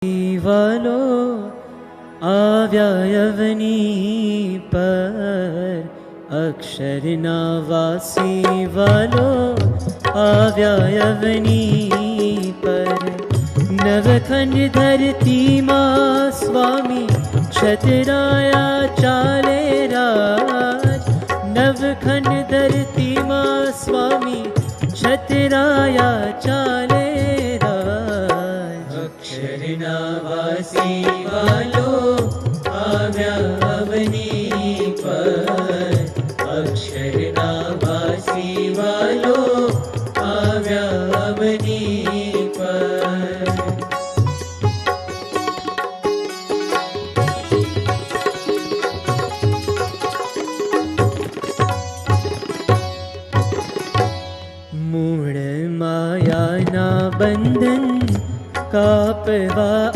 વાલો આવ્યા અવની પર, અક્ષરના વાસી વાલો આવ્યા અવની પર. નવખંડ ધરતીમાં સ્વામી છતરાયા ચાલે રાજ. નવખંડ ધરતીમાં સ્વામી છતરાયા ચાલે રાજ. અક્ષરના વાસી વાલો આવ્યા અવની પર, અક્ષરના વાસી વાલો આવ્યા અવની પર. મૂળ માયાના બંધન કાપવા